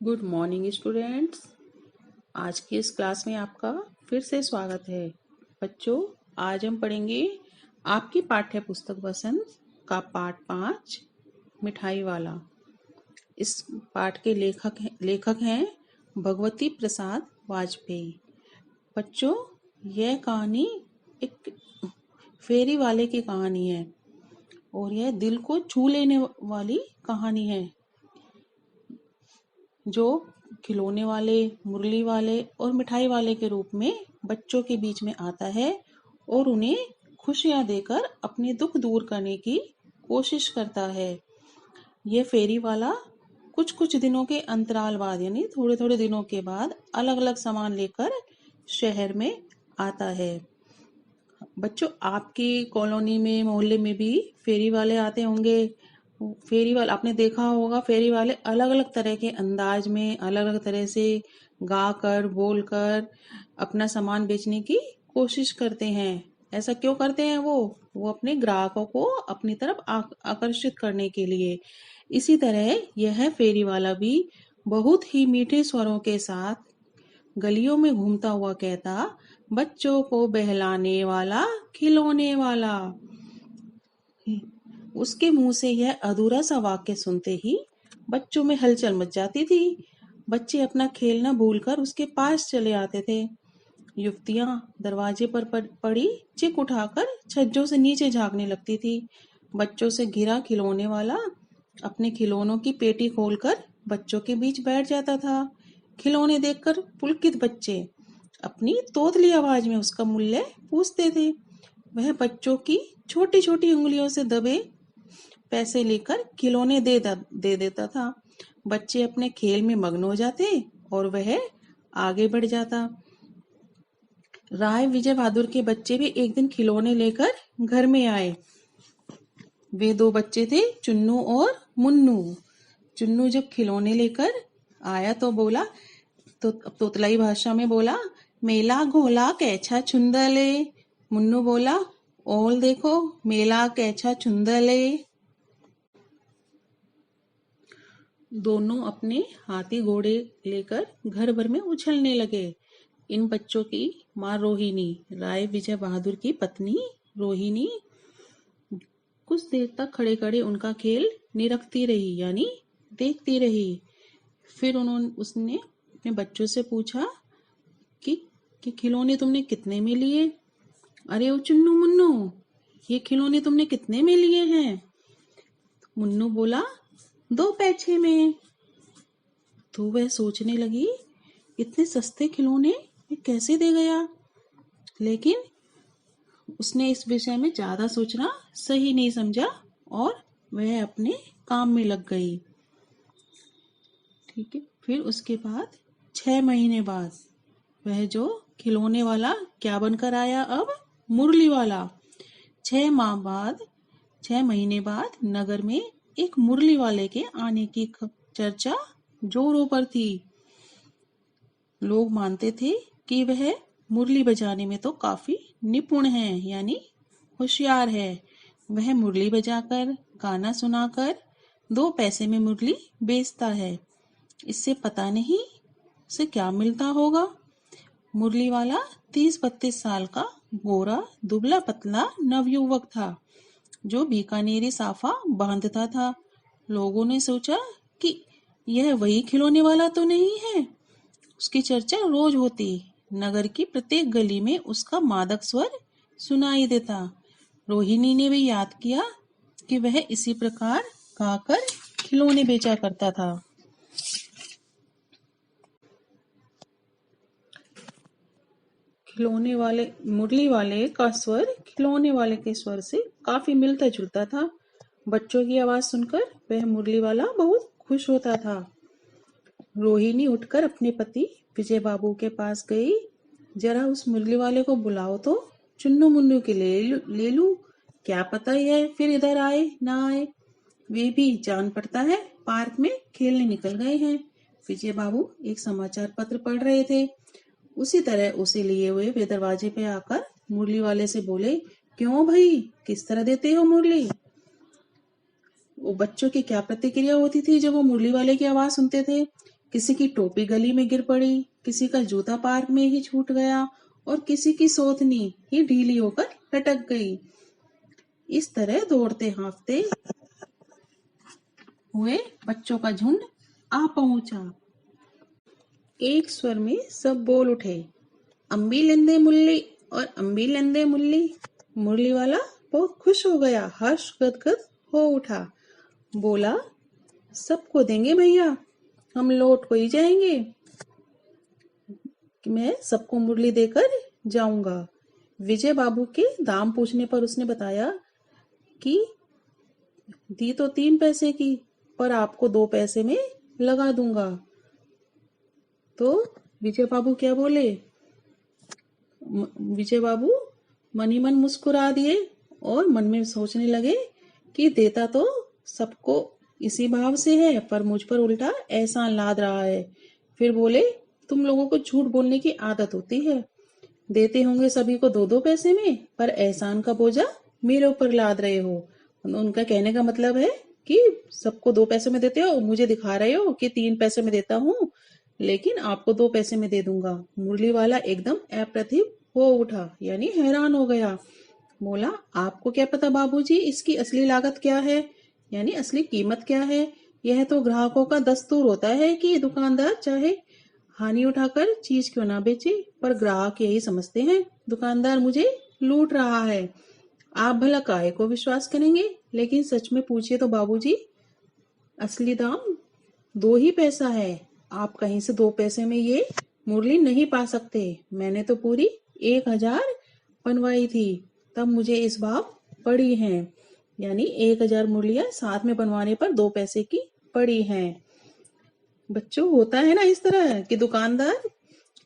Good morning students. आज की इस क्लास में आपका फिर से स्वागत है। बच्चों, आज हम पढ़ेंगे आपकी पाठ्य पुस्तक वसंत का पाठ 5 मिठाई वाला। इस पाठ के लेखक हैं भगवती प्रसाद वाजपेयी। बच्चों, यह कहानी एक फेरी वाले की कहानी है और यह दिल को छू लेने वाली कहानी है जो खिलौने वाले, मुरली वाले और मिठाई वाले के रूप में बच्चों के बीच में आता है और उन्हें खुशियां देकर अपने दुख दूर करने की कोशिश करता है। यह फेरी वाला कुछ कुछ दिनों के अंतराल बाद यानी थोड़े थोड़े दिनों के बाद अलग अलग सामान लेकर शहर में आता है। बच्चों, आपकी कॉलोनी में, मोहल्ले में भी फेरी वाले आते होंगे। फेरी वाले आपने देखा होगा, फेरी वाले अलग अलग तरह के अंदाज में, अलग अलग तरह से गा कर, बोल कर अपना सामान बेचने की कोशिश करते हैं। ऐसा क्यों करते हैं? वो अपने ग्राहकों को अपनी तरफ आकर्षित करने के लिए। इसी तरह यह फेरी वाला भी बहुत ही मीठे स्वरों के साथ गलियों में घूमता हुआ कहता, बच्चों को बहलाने वाला, खिलौने वाला। उसके मुंह से यह अधूरा सा वाक्य सुनते ही बच्चों में हलचल मच जाती थी। बच्चे अपना खेलना भूलकर उसके पास चले आते थे। युवतियां दरवाजे पर पड़ी चिक उठाकर छज्जों से नीचे झांकने लगती थी। बच्चों से घिरा खिलौने वाला अपने खिलौनों की पेटी खोलकर बच्चों के बीच बैठ जाता था। खिलौने देखकर पुलकित बच्चे अपनी तोतली आवाज में उसका मूल्य पूछते थे। वह बच्चों की छोटी छोटी उंगलियों से दबे पैसे लेकर खिलौने दे देता था। बच्चे अपने खेल में मग्न हो जाते और वह आगे बढ़ जाता। राय विजय बहादुर के बच्चे भी एक दिन खिलौने लेकर घर में आए। वे दो बच्चे थे, चुन्नू और मुन्नू। चुन्नू जब खिलौने लेकर आया तो बोला, तो तोतलाई भाषा में बोला, मेला घोला कैछा छुंदले। मुन्नू बोला, ओल देखो मेला कैछा छुंदले। दोनों अपने हाथी घोड़े लेकर घर भर में उछलने लगे। इन बच्चों की माँ रोहिणी, राय विजय बहादुर की पत्नी रोहिणी, कुछ देर तक खड़े खड़े उनका खेल निरखती रही यानी देखती रही। फिर उसने अपने बच्चों से पूछा कि खिलौने तुमने कितने में लिए? अरे ओ चुन्नू मुन्नू, ये खिलौने तुमने कितने में लिए हैं? मुन्नू बोला, 2 पैसे में। तो वह सोचने लगी, इतने सस्ते खिलौने ये कैसे दे गया? लेकिन उसने इस विषय में ज्यादा सोचना सही नहीं समझा और वह अपने काम में लग गई। ठीक है। फिर उसके बाद 6 महीने बाद वह जो खिलौने वाला क्या बनकर आया? अब मुरली वाला। 6 महीने बाद नगर में एक मुरली वाले के आने की चर्चा जोरों पर थी। लोग मानते थे कि वह मुरली बजाने में तो काफी निपुण है यानी होशियार है। वह मुरली बजाकर, गाना सुनाकर 2 पैसे में मुरली बेचता है। इससे पता नहीं उसे क्या मिलता होगा। मुरली वाला 30-32 साल का गोरा दुबला पतला नवयुवक था जो बीकानेरी साफा बांधता था। लोगों ने सोचा कि यह वही खिलौने वाला तो नहीं है। उसकी चर्चा रोज होती। नगर की प्रत्येक गली में उसका मादक स्वर सुनाई देता। रोहिणी ने भी याद किया कि वह इसी प्रकार गाकर खिलौने बेचा करता था। मुरली वाले का स्वर खिलौने वाले के स्वर से काफी मिलता जुलता था। बच्चों की आवाज सुनकर वह मुरली वाला बहुत खुश होता था। रोहिणी उठकर अपने पति विजय बाबू के पास गई। जरा उस मुरली वाले को बुलाओ तो चुन्नू मुन्नू के ले लूं। क्या पता यह फिर इधर आए ना आए। वे भी जान पड़ता है पार्क में खेलने निकल गए हैं। विजय बाबू एक समाचार पत्र पढ़ रहे थे। उसी तरह उसे लिए हुए वे दरवाजे पे आकर मुरली वाले से बोले, क्यों भाई, किस तरह देते हो मुरली? वो बच्चों की क्या प्रतिक्रिया होती थी जब वो मुरली वाले की आवाज सुनते थे? किसी की टोपी गली में गिर पड़ी, किसी का जूता पार्क में ही छूट गया और किसी की सोथनी ही ढीली होकर लटक गई। इस तरह दौड़ते हाँफते हुए बच्चों का झुंड आ पहुंचा। एक स्वर में सब बोल उठे, अम्बी लेंदे मुल्ली और अम्बी लेंदे मुल्ली। मुरली वाला बहुत खुश हो गया, हर्ष गदगद हो उठा। बोला, सबको देंगे भैया, हम लौट को ही जाएंगे। मैं सबको मुरली देकर जाऊंगा। विजय बाबू के दाम पूछने पर उसने बताया कि दी तो 3 पैसे की, पर आपको 2 पैसे में लगा दूंगा। तो विजय बाबू क्या बोले? विजय बाबू मन ही मन मुस्कुरा दिए और मन में सोचने लगे कि देता तो सबको इसी भाव से है, पर मुझ पर उल्टा एहसान लाद रहा है। फिर बोले, तुम लोगों को झूठ बोलने की आदत होती है। देते होंगे सभी को 2-2 पैसे में, पर एहसान का बोझा मेरे ऊपर लाद रहे हो। उनका कहने का मतलब है कि सबको 2 पैसे में देते हो, मुझे दिखा रहे हो कि 3 पैसे में देता हूँ, लेकिन आपको 2 पैसे में दे दूंगा। मुरली वाला एकदम अप्रतिभ हो उठा, यानी हैरान हो गया। बोला, आपको क्या पता बाबूजी इसकी असली लागत क्या है, यानी असली कीमत क्या है? यह तो ग्राहकों का दस्तूर होता है कि दुकानदार चाहे हानि उठाकर चीज क्यों ना बेचे, पर ग्राहक यही समझते हैं दुकानदार मुझे लूट रहा है। आप भला काहे को विश्वास करेंगे, लेकिन सच में पूछिए तो बाबूजी असली दाम 2 ही पैसा है। आप कहीं से 2 पैसे में ये मुरली नहीं पा सकते। मैंने तो पूरी 1000 बनवाई थी, तब मुझे इस भाव पड़ी हैं, यानी 1000 मुरलियां साथ में बनवाने पर 2 पैसे की पड़ी हैं। बच्चों, होता है ना इस तरह कि दुकानदार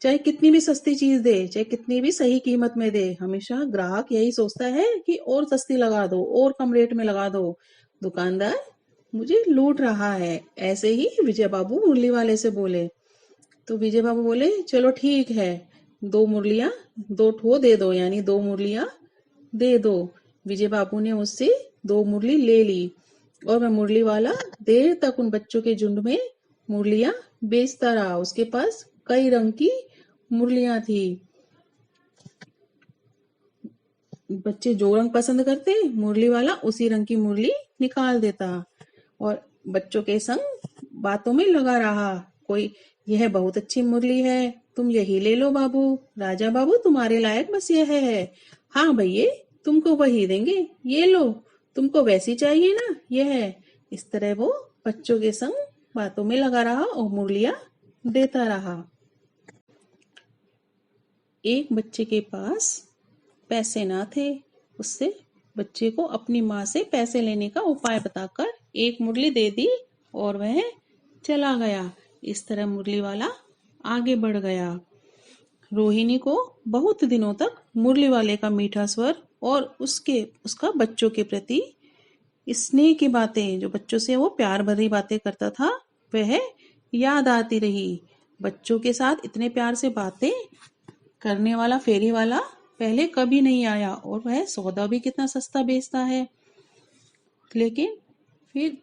चाहे कितनी भी सस्ती चीज दे, चाहे कितनी भी सही कीमत में दे, हमेशा ग्राहक यही सोचता है कि और सस्ती लगा दो, और कम रेट में लगा दो, दुकानदार मुझे लूट रहा है। ऐसे ही विजय बाबू मुरली वाले से बोले। तो विजय बाबू बोले, चलो ठीक है, 2 मुरलियां 2 ठो दे दो, यानी 2 मुरलियां दे दो। विजय बाबू ने उससे 2 मुरली ले ली और वह मुरली वाला देर तक उन बच्चों के झुंड में मुरलियां बेचता रहा। उसके पास कई रंग की मुरलियां थी। बच्चे जो रंग पसंद करते, मुरली वाला उसी रंग की मुरली निकाल देता और बच्चों के संग बातों में लगा रहा। कोई, यह बहुत अच्छी मुरली है, तुम यही ले लो बाबू, राजा बाबू तुम्हारे लायक बस यह है। हाँ भैया, तुमको वही देंगे, ये लो, तुमको वैसी चाहिए ना, यह है। इस तरह वो बच्चों के संग बातों में लगा रहा और मुरलियां देता रहा। एक बच्चे के पास पैसे ना थे। उससे बच्चे को अपनी माँ से पैसे लेने का उपाय बताकर एक मुरली दे दी और वह चला गया। इस तरह मुरली वाला आगे बढ़ गया। रोहिणी को बहुत दिनों तक मुरली वाले का मीठा स्वर और उसका बच्चों के प्रति स्नेह की बातें, जो बच्चों से वो प्यार भरी बातें करता था, वह याद आती रही। बच्चों के साथ इतने प्यार से बातें करने वाला फेरी वाला पहले कभी नहीं आया, और वह सौदा भी कितना सस्ता बेचता है। लेकिन फिर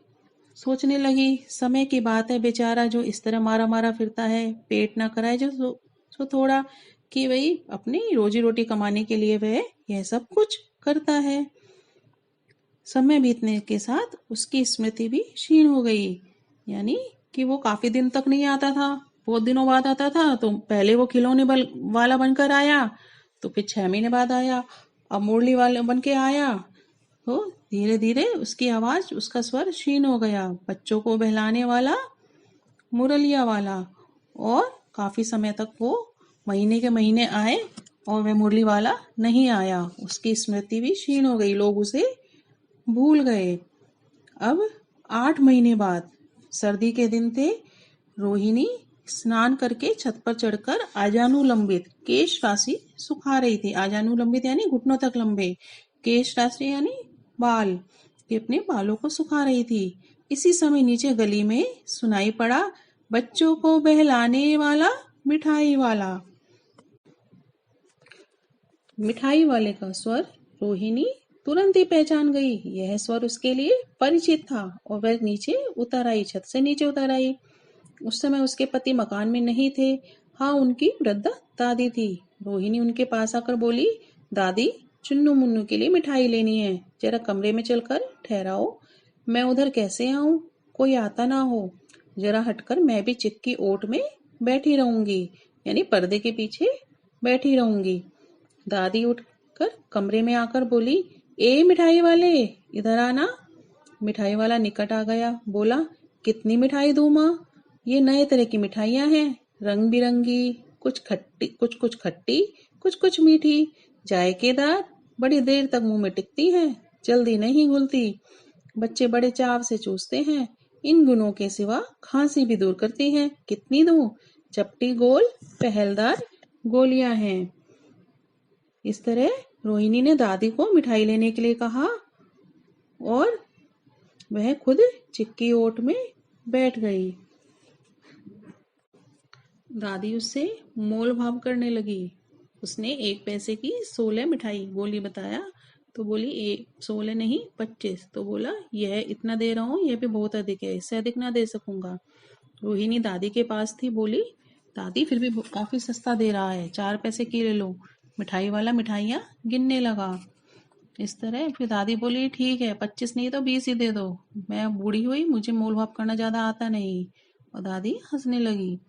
सोचने लगी, समय की बात है, बेचारा जो इस तरह मारा मारा फिरता है, पेट ना कराए जो थोड़ा, कि वही अपनी रोजी रोटी कमाने के लिए वह यह सब कुछ करता है। समय बीतने के साथ उसकी स्मृति भी क्षीण हो गई, यानी कि वो काफी दिन तक नहीं आता था, बहुत दिनों बाद आता था। तो पहले वो खिलौने वाला बनकर आया, तो फिर 6 महीने बाद आया, अब मुरली वाला बन के आया। तो धीरे धीरे उसकी आवाज, उसका स्वर क्षीण हो गया। बच्चों को बहलाने वाला, मुरलिया वाला, और काफी समय तक वो महीने के महीने आए और वह मुरली वाला नहीं आया। उसकी स्मृति भी क्षीण हो गई, लोग उसे भूल गए। अब 8 महीने बाद, सर्दी के दिन थे, रोहिणी स्नान करके छत पर चढ़कर आजानुलंबित केश राशि सुखा रही थी। आजानुलंबित यानी घुटनों तक लंबे, केश राशि यानी बाल, ये अपने बालों को सुखा रही थी। इसी समय नीचे गली में सुनाई पड़ा, बच्चों को बहलाने वाला मिठाई वाला। मिठाई वाले का स्वर रोहिणी तुरंत ही पहचान गई। यह स्वर उसके लिए परिचित था और वह नीचे उतर आई, छत से नीचे उतर आई। उस समय उसके पति मकान में नहीं थे। हाँ, उनकी वृद्ध दादी थी। रोहिणी उनके पास आकर बोली, दादी, चुन्नू मुन्नू के लिए मिठाई लेनी है, जरा कमरे में चलकर ठहराओ। मैं उधर कैसे आऊं? कोई आता ना हो। जरा हटकर मैं भी चिक्की ओट में बैठी रहूंगी, यानी पर्दे के पीछे बैठी रहूंगी। दादी उठकर कमरे में आकर बोली, ए मिठाई वाले, इधर आना। मिठाई वाला निकट आ गया, बोला, कितनी मिठाई दूं माँ? ये नए तरह की मिठाइयाँ हैं, रंग बिरंगी, कुछ खट्टी कुछ कुछ मीठी, जायकेदार, बड़ी देर तक मुंह में टिकती हैं, जल्दी नहीं घुलती। बच्चे बड़े चाव से चूसते हैं। इन गुणों के सिवा खांसी भी दूर करती हैं। कितनी दूं? चपटी गोल पहलदार गोलियां हैं। इस तरह रोहिणी ने दादी को मिठाई लेने के लिए कहा और वह खुद चिक्की ओट में बैठ गई। दादी उससे मोल भाव करने लगी। उसने 1 पैसे की 16 मिठाई बोली बताया तो बोली 16 नहीं 25। तो बोला, यह इतना दे रहा हूँ, यह भी बहुत अधिक है, इससे अधिक ना दे सकूंगा। रोहिणी दादी के पास थी, बोली, दादी फिर भी काफी सस्ता दे रहा है, 4 पैसे की ले लो। मिठाई वाला मिठाइयाँ गिनने लगा। इस तरह फिर दादी बोली, ठीक है, 25 नहीं तो 20 ही दे दो, मैं बूढ़ी हुई, मुझे मोल भाव करना ज्यादा आता नहीं। और दादी हंसने लगी।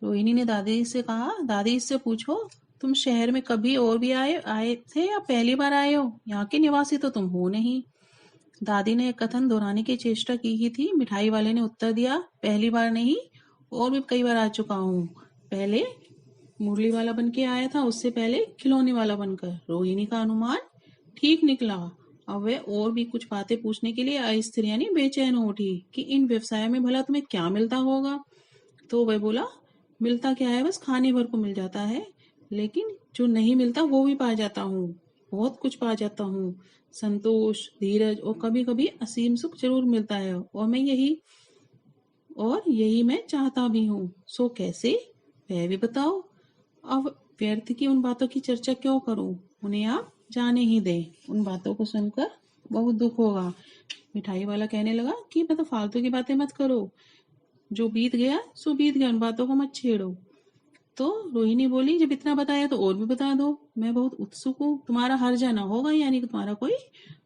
रोहिणी ने दादी से कहा, दादी इससे पूछो, तुम शहर में कभी और भी आए आए थे या पहली बार आए हो? यहाँ के निवासी तो तुम हो नहीं। दादी ने कथन दोहराने की चेष्टा की ही थी। मिठाई वाले ने उत्तर दिया, पहली बार नहीं, और भी कई बार आ चुका हूँ। पहले मुरली वाला बन के आया था, उससे पहले खिलौने वाला बनकर। रोहिणी का अनुमान ठीक निकला। अब वह और भी कुछ बातें पूछने के लिए अस्थिर यानी बेचैन हो उठी कि इन व्यवसायों में भला तुम्हें क्या मिलता होगा। तो वह बोला, मिलता क्या है, बस खाने भर को मिल जाता है, लेकिन जो नहीं मिलता वो भी पा जाता हूँ, बहुत कुछ पा जाता हूँ। संतोष, धीरज और कभी कभी असीम सुख जरूर मिलता है, और यही मैं चाहता भी हूँ। सो कैसे, वह भी बताओ। अब व्यर्थ की उन बातों की चर्चा क्यों करूं, उन्हें आप जाने ही दें। उन बातों को सुनकर बहुत दुख होगा। मिठाई वाला कहने लगा कि मैं तो फालतू की बातें मत करो, जो बीत गया सो बीत गया, उन बातों को मत छेड़ो। तो रोहिणी बोली, जब इतना बताया तो और भी बता दो, मैं बहुत उत्सुक हूँ, तुम्हारा हर्जा ना होगा, यानी कि तुम्हारा कोई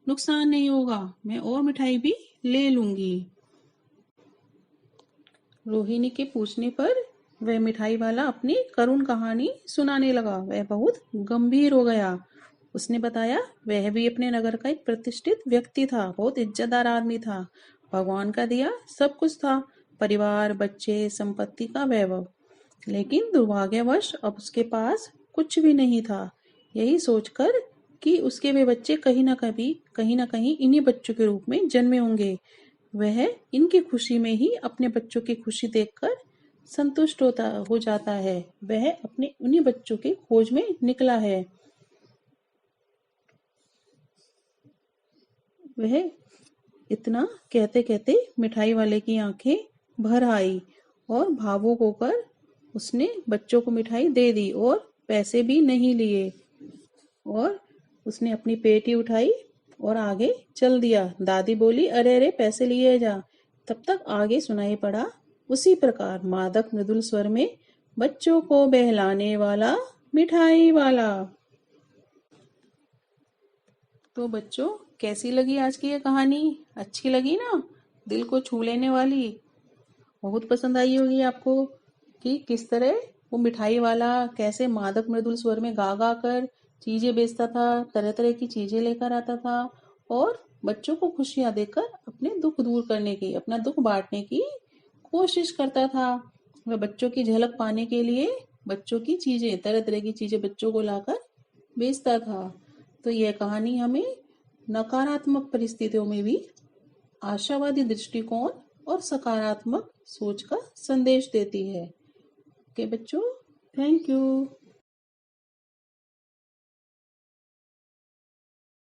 नुकसान नहीं होगा, मैं और मिठाई भी ले लूंगी। रोहिणी के पूछने पर वह मिठाई वाला अपनी करुण कहानी सुनाने लगा। वह बहुत गंभीर हो गया। उसने बताया, वह भी अपने नगर का एक प्रतिष्ठित व्यक्ति था, बहुत इज्जतदार आदमी था, भगवान का दिया सब कुछ था, परिवार, बच्चे, संपत्ति का वैभव। लेकिन दुर्भाग्यवश अब उसके पास कुछ भी नहीं था। यही सोचकर कि उसके वे बच्चे कहीं ना कहीं इन्हीं बच्चों के रूप में जन्मे होंगे, वह इनकी खुशी में ही अपने बच्चों की खुशी देखकर संतुष्ट हो जाता है। वह अपने उन्हीं बच्चों की खोज में निकला है। वह इतना कहते कहते मिठाई वाले की आंखें भर आई और भावुक होकर उसने बच्चों को मिठाई दे दी और पैसे भी नहीं लिए, और उसने अपनी पेटी उठाई और आगे चल दिया। दादी बोली, अरे अरे, पैसे लिए जा। तब तक आगे सुनाई पड़ा उसी प्रकार मादक मृदुल स्वर में, बच्चों को बहलाने वाला मिठाई वाला। तो बच्चों, कैसी लगी आज की ये कहानी? अच्छी लगी ना? दिल को छू लेने वाली। बहुत पसंद आई होगी आपको कि किस तरह वो मिठाई वाला कैसे मादक मृदुल स्वर में गा गा कर चीजें बेचता था, तरह तरह की चीजें लेकर आता था और बच्चों को खुशियां देकर अपने दुख दूर करने की, अपना दुख बांटने की कोशिश करता था। वह बच्चों की झलक पाने के लिए बच्चों की चीजें, तरह तरह की चीजें बच्चों को लाकर बेचता था। तो यह कहानी हमें नकारात्मक परिस्थितियों में भी आशावादी दृष्टिकोण और सकारात्मक सोच का संदेश देती है। ओके बच्चों, थैंक यू।